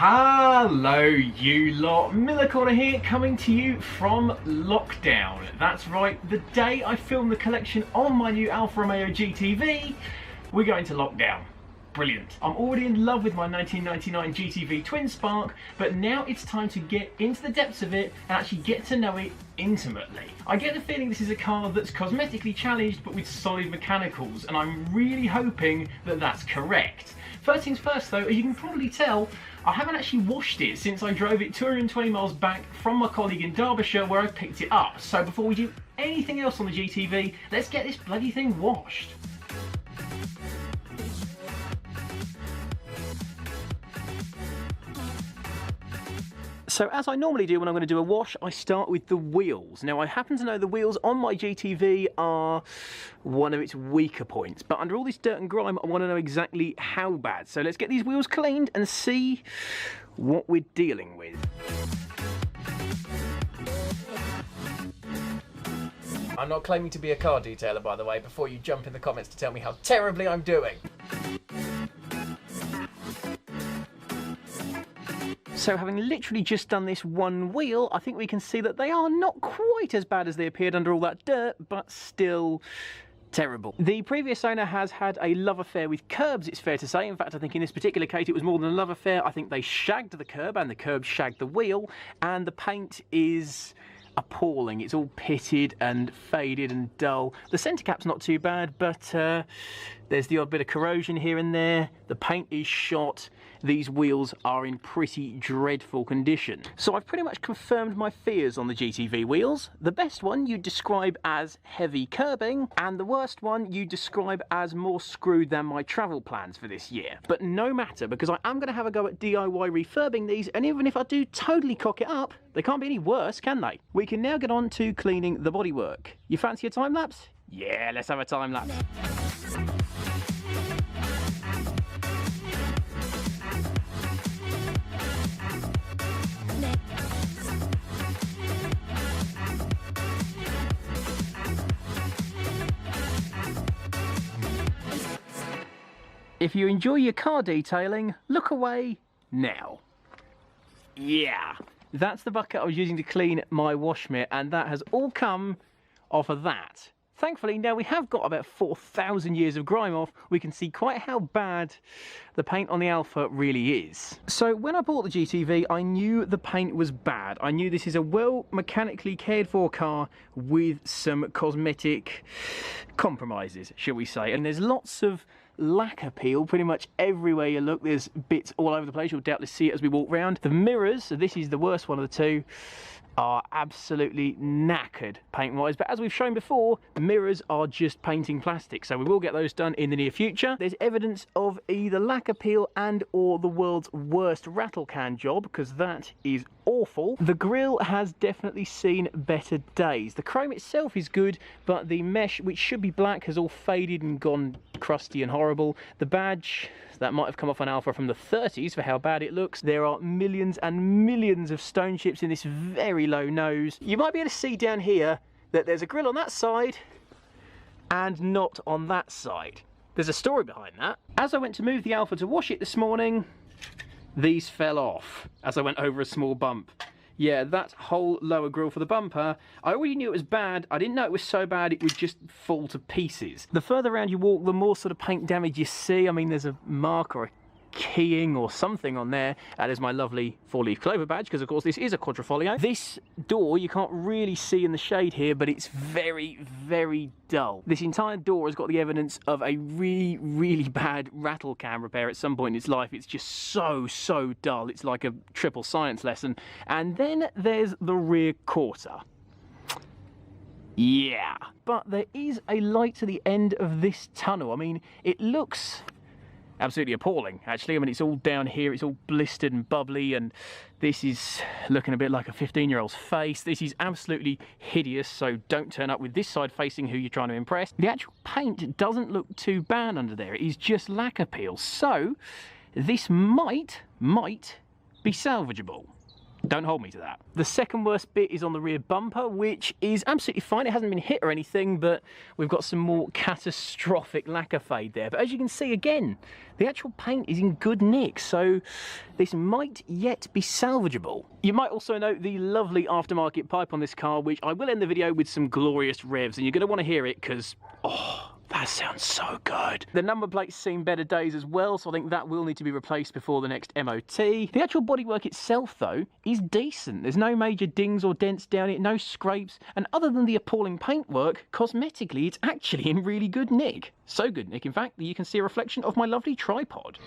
Hello you lot, Miller Corner here, coming to you from lockdown. That's right, the day I filmed the collection on my new Alfa Romeo GTV, we're going to lockdown. Brilliant. I'm already in love with my 1999 GTV Twin Spark, but now it's time to get into the depths of it and actually get to know it intimately. I get the feeling this is a car that's cosmetically challenged but with solid mechanicals, and I'm really hoping that that's correct. First things first though, as you can probably tell, I haven't actually washed it since I drove it 220 miles back from my colleague in Derbyshire where I picked it up. So before we do anything else on the GTV, let's get this bloody thing washed. So as I normally do when I'm going to do a wash, I start with the wheels. Now I happen to know the wheels on my GTV are one of its weaker points, but under all this dirt and grime I want to know exactly how bad. So let's get these wheels cleaned and see what we're dealing with. I'm not claiming to be a car detailer, by the way, before you jump in the comments to tell me how terribly I'm doing. So having literally just done this one wheel, I think we can see that they are not quite as bad as they appeared under all that dirt, but still terrible. The previous owner has had a love affair with curbs, it's fair to say. In fact, I think in this particular case it was more than a love affair. I think they shagged the curb and the curb shagged the wheel, and the paint is appalling. It's all pitted and faded and dull. The centre cap's not too bad, but there's the odd bit of corrosion here and there. The paint is shot. These wheels are in pretty dreadful condition. So I've pretty much confirmed my fears on the GTV wheels. The best one you'd describe as heavy curbing, and the worst one you describe as more screwed than my travel plans for this year. But no matter, because I am going to have a go at DIY refurbing these, and even if I do totally cock it up, they can't be any worse, can they? We can now get on to cleaning the bodywork. You fancy a time lapse? Yeah, let's have a time lapse. If you enjoy your car detailing, look away now. Yeah, that's the bucket I was using to clean my wash mitt, and that has all come off of that. Thankfully, now we have got about 4,000 years of grime off, we can see quite how bad the paint on the Alfa really is. So when I bought the GTV, I knew the paint was bad. I knew this is a well mechanically cared for car with some cosmetic compromises, shall we say. And there's lots of lacquer peel pretty much everywhere you look. There's bits all over the place. You'll doubtless see it as we walk round. The mirrors, so this is the worst one of the two, are absolutely knackered paint-wise, but as we've shown before, mirrors are just painting plastic, so we will get those done in the near future. There's evidence of either lacquer peel and or the world's worst rattle can job, because that is awful. The grille has definitely seen better days. The chrome itself is good, but the mesh, which should be black, has all faded and gone crusty and horrible. The badge, that might have come off an Alfa from the 30s for how bad it looks. There are millions and millions of stone chips in this very low nose. You might be able to see down here that there's a grille on that side and not on that side. There's a story behind that. As I went to move the Alfa to wash it this morning, these fell off as I went over a small bump. Yeah, that whole lower grille for the bumper, I already knew it was bad. I didn't know it was so bad it would just fall to pieces. The further around you walk, the more sort of paint damage you see. I mean, there's a mark or a keying or something on there. There's my lovely 4-leaf clover badge, because of course this is a quadrifoglio. This door you can't really see in the shade here, but it's very, very dull. This entire door has got the evidence of a really, really bad rattle can repair at some point in its life. It's just so dull. It's like a triple science lesson. And then there's the rear quarter. Yeah, but there is a light to the end of this tunnel. I mean, it looks absolutely appalling, actually. I mean, it's all down here, it's all blistered and bubbly, and this is looking a bit like a 15-year-old's face. This is absolutely hideous, so don't turn up with this side facing who you're trying to impress. The actual paint doesn't look too bad under there. It is just lacquer peel, so this might be salvageable. Don't hold me to that. The second worst bit is on the rear bumper, which is absolutely fine. It hasn't been hit or anything, but we've got some more catastrophic lacquer fade there. But as you can see, again, the actual paint is in good nick, so this might yet be salvageable. You might also note the lovely aftermarket pipe on this car, which I will end the video with some glorious revs, and you're going to want to hear it because, oh, that sounds so good. The number plate's seen better days as well, so I think that will need to be replaced before the next MOT. The actual bodywork itself, though, is decent. There's no major dings or dents down it, no scrapes, and other than the appalling paintwork, cosmetically, it's actually in really good nick. So good nick, in fact, that you can see a reflection of my lovely tripod.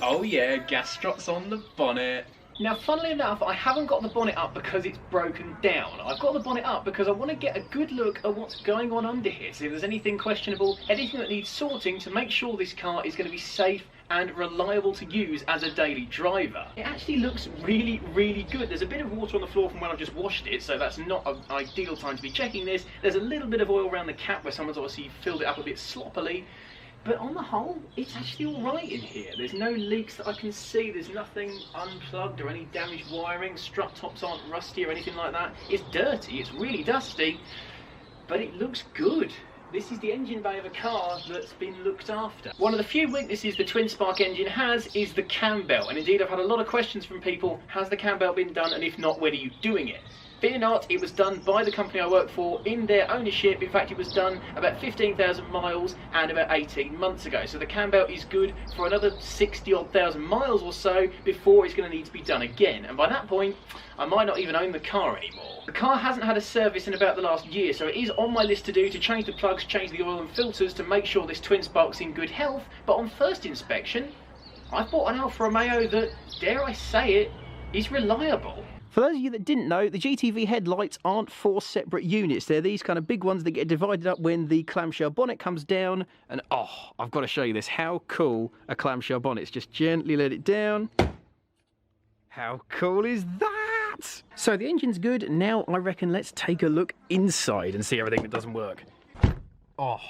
Oh yeah, gas struts on the bonnet. Now, funnily enough, I haven't got the bonnet up because it's broken down. I've got the bonnet up because I want to get a good look at what's going on under here. See if there's anything questionable, anything that needs sorting to make sure this car is going to be safe and reliable to use as a daily driver. It actually looks really, really good. There's a bit of water on the floor from when I've just washed it, so that's not an ideal time to be checking this. There's a little bit of oil around the cap where someone's obviously filled it up a bit sloppily. But on the whole, it's actually all right in here. There's no leaks that I can see. There's nothing unplugged or any damaged wiring. Strut tops aren't rusty or anything like that. It's dirty, it's really dusty, but it looks good. This is the engine bay of a car that's been looked after. One of the few weaknesses the twin spark engine has is the cam belt. And indeed, I've had a lot of questions from people, has the cam belt been done? And if not, when are you doing it? Fear not, it was done by the company I work for in their ownership. In fact, it was done about 15,000 miles and about 18 months ago. So the cam belt is good for another 60-odd thousand miles or so before it's going to need to be done again. And by that point, I might not even own the car anymore. The car hasn't had a service in about the last year, so it is on my list to do, to change the plugs, change the oil and filters to make sure this twin spark's in good health. But on first inspection, I've bought an Alfa Romeo that, dare I say it, is reliable. For those of you that didn't know, the GTV headlights aren't 4 separate units. They're these kind of big ones that get divided up when the clamshell bonnet comes down. And oh, I've got to show you this. How cool a clamshell bonnet is. Just gently let it down. How cool is that? So the engine's good. Now I reckon let's take a look inside and see everything that doesn't work. Oh,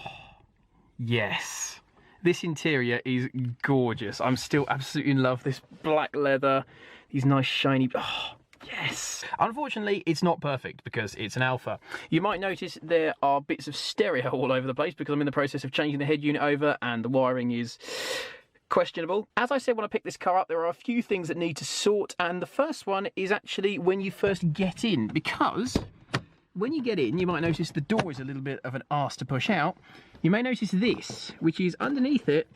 yes. This interior is gorgeous. I'm still absolutely in love. This black leather, these nice shiny... Oh, yes! Unfortunately, it's not perfect because it's an Alfa. You might notice there are bits of stereo all over the place because I'm in the process of changing the head unit over and the wiring is questionable. As I said when I picked this car up, there are a few things that need to sort, and the first one is actually when you first get in, because when you get in, you might notice the door is a little bit of an arse to push out. You may notice this, which is underneath it,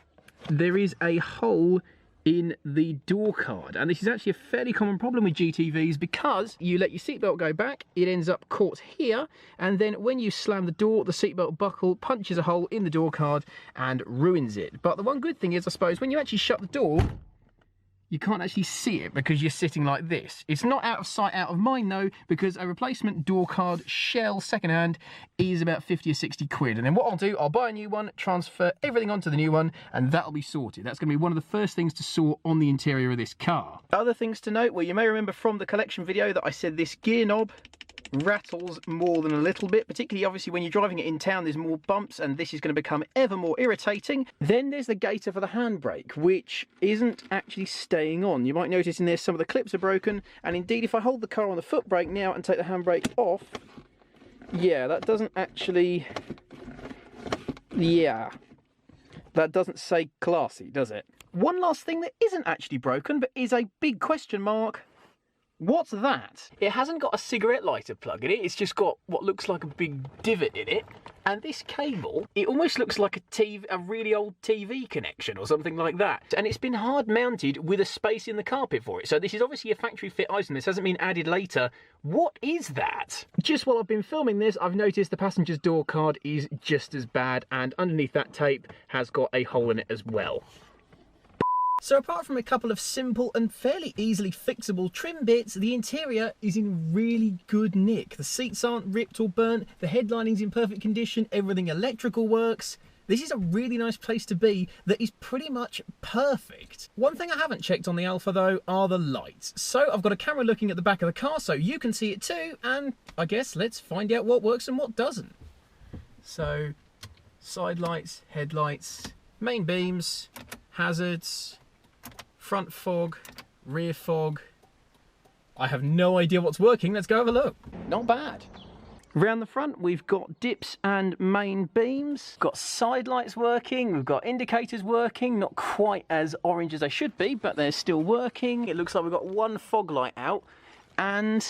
there is a hole in the door card, and this is actually a fairly common problem with GTVs because you let your seatbelt go back, it ends up caught here, and then when you slam the door, the seatbelt buckle punches a hole in the door card and ruins it. But the one good thing is, I suppose, when you actually shut the door, you can't actually see it because you're sitting like this. It's not out of sight, out of mind though, because a replacement door card shell secondhand is about 50 or 60 quid. And then what I'll do, I'll buy a new one, transfer everything onto the new one, and that'll be sorted. That's going to be one of the first things to sort on the interior of this car. Other things to note, well, you may remember from the collection video that I said this gear knob rattles more than a little bit, particularly obviously when you're driving it in town. There's more bumps and this is going to become ever more irritating. Then there's the gaiter for the handbrake, which isn't actually staying on. You might notice in there some of the clips are broken, and indeed if I hold the car on the foot brake now and take the handbrake off, yeah, that doesn't actually, yeah, that doesn't say classy, does it? One last thing that isn't actually broken but is a big question mark. What's that? It hasn't got a cigarette lighter plug in it, it's just got what looks like a big divot in it. And this cable, it almost looks like a really old TV connection or something like that. And it's been hard mounted with a space in the carpet for it. So this is obviously a factory fit item, this hasn't been added later. What is that? Just while I've been filming this, I've noticed the passenger's door card is just as bad, and underneath that tape has got a hole in it as well. So apart from a couple of simple and fairly easily fixable trim bits, the interior is in really good nick. The seats aren't ripped or burnt, the headlining's in perfect condition, everything electrical works. This is a really nice place to be that is pretty much perfect. One thing I haven't checked on the Alfa though are the lights. So I've got a camera looking at the back of the car so you can see it too, and I guess let's find out what works and what doesn't. So, side lights, headlights, main beams, hazards, front fog, rear fog. I have no idea what's working. Let's go have a look. Not bad. Round the front, we've got dips and main beams. Got side lights working. We've got indicators working. Not quite as orange as they should be, but they're still working. It looks like we've got one fog light out. And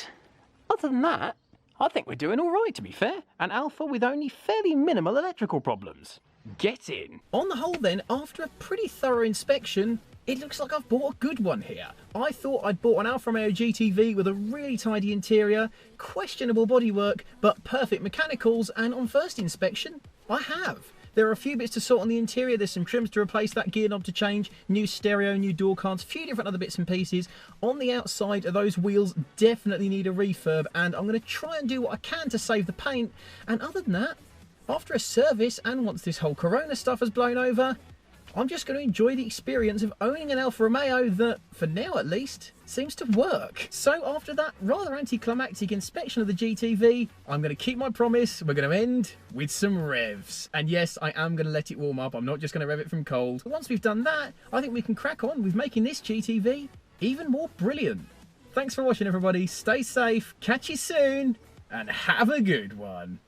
other than that, I think we're doing all right, to be fair. An Alfa with only fairly minimal electrical problems. Get in. On the whole then, after a pretty thorough inspection, it looks like I've bought a good one here. I thought I'd bought an Alfa Romeo GTV with a really tidy interior, questionable bodywork, but perfect mechanicals, and on first inspection, I have. There are a few bits to sort on the interior. There's some trims to replace, that gear knob to change, new stereo, new door cards, a few different other bits and pieces. On the outside, those wheels definitely need a refurb, and I'm going to try and do what I can to save the paint. And other than that, after a service, and once this whole Corona stuff has blown over, I'm just going to enjoy the experience of owning an Alfa Romeo that, for now at least, seems to work. So after that rather anticlimactic inspection of the GTV, I'm going to keep my promise. We're going to end with some revs. And yes, I am going to let it warm up. I'm not just going to rev it from cold. But once we've done that, I think we can crack on with making this GTV even more brilliant. Thanks for watching, everybody. Stay safe, catch you soon, and have a good one.